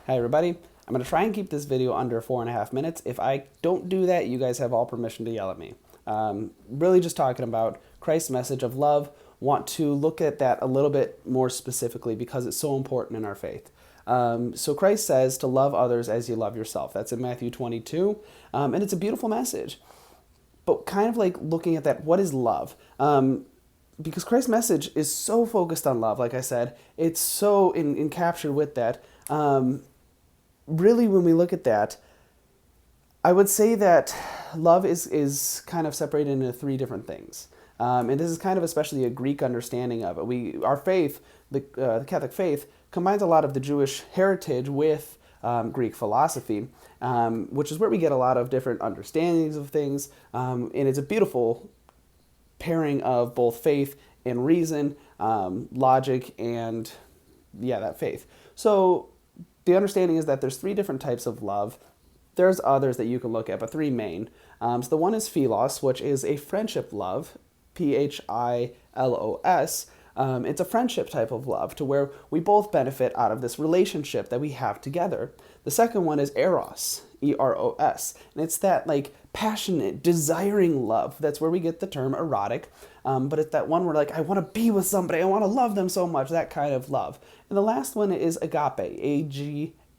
Hi everybody. I'm going to try and keep this video under 4.5 minutes. If I don't do that, you guys have all permission to yell at me. Really just talking about Christ's message of love. Want to look at that a little bit more specifically because it's so important in our faith. So Christ says to love others as you love yourself. That's in Matthew 22, and it's a beautiful message. But kind of like looking at that, what is love? Because Christ's message is so focused on love, like I said, it's so captured with that. Really, when we look at that, I would say that love is kind of separated into three different things. And this is kind of especially a Greek understanding of it. Our faith, the Catholic faith, combines a lot of the Jewish heritage with Greek philosophy, which is where we get a lot of different understandings of things. And it's a beautiful pairing of both faith and reason, logic, and that faith. So the understanding is that there's three different types of love. There's others that you can look at, but three main. So the one is philos, which is a friendship love, Philos. It's a friendship type of love to where we both benefit out of this relationship that we have together. The second one is eros, Eros, and it's that like passionate, desiring love. That's where we get the term erotic. But it's that one where like I want to be with somebody, I want to love them so much, that kind of love. And the last one is agape,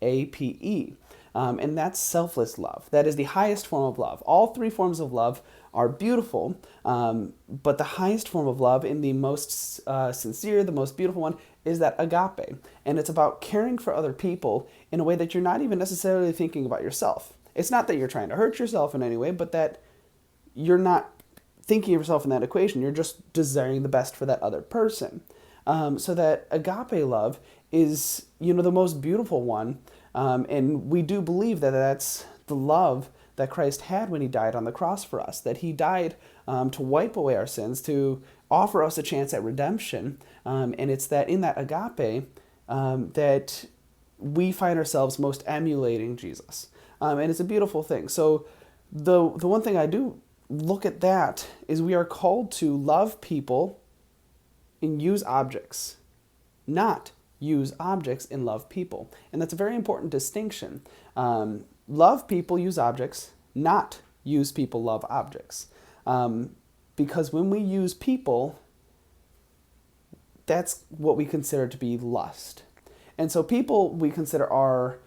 Agape. And that's selfless love. That is the highest form of love. All three forms of love are beautiful, but the highest form of love and the most sincere, the most beautiful one is that agape. And it's about caring for other people in a way that you're not even necessarily thinking about yourself. It's not that you're trying to hurt yourself in any way, but that you're not thinking of yourself in that equation. You're just desiring the best for that other person. So that agape love is, the most beautiful one. And we do believe that that's the love that Christ had when he died on the cross for us, that he died to wipe away our sins, to offer us a chance at redemption. And it's that in that agape that we find ourselves most emulating Jesus. And it's a beautiful thing. So the one thing I do look at that is we are called to love people and use objects, not use objects and love people. And that's a very important distinction. Love people, use objects, not use people, love objects. Because when we use people, that's what we consider to be lust. And so people we consider are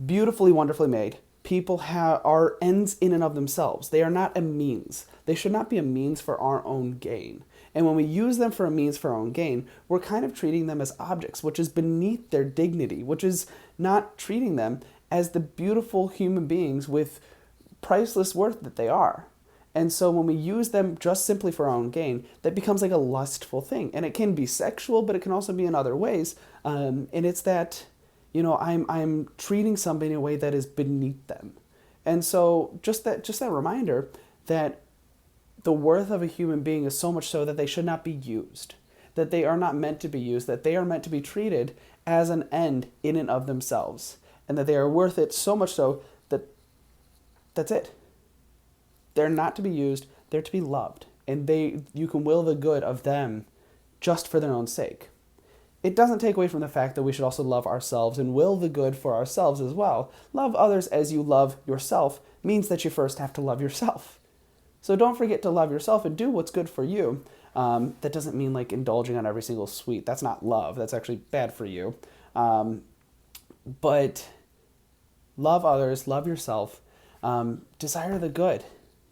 beautifully, wonderfully made. People are ends in and of themselves. They are not a means. They should not be a means for our own gain. And when we use them for a means for our own gain, we're kind of treating them as objects, which is beneath their dignity, which is not treating them as the beautiful human beings with priceless worth that they are. And so when we use them just simply for our own gain, that becomes like a lustful thing. And it can be sexual, but it can also be in other ways. And it's that, I'm treating somebody in a way that is beneath them. And so just that reminder that the worth of a human being is so much so that they should not be used, that they are not meant to be used, that they are meant to be treated as an end in and of themselves, and that they are worth it so much so that that's it. They're not to be used, they're to be loved, and you can will the good of them just for their own sake. It doesn't take away from the fact that we should also love ourselves and will the good for ourselves as well. Love others as you love yourself means that you first have to love yourself. So don't forget to love yourself and do what's good for you. That doesn't mean like indulging on every single sweet. That's not love. That's actually bad for you. But love others, love yourself, desire the good.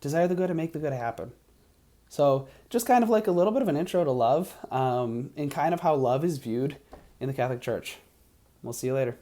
Desire the good and make the good happen. So just kind of like a little bit of an intro to love and kind of how love is viewed in the Catholic Church. We'll see you later.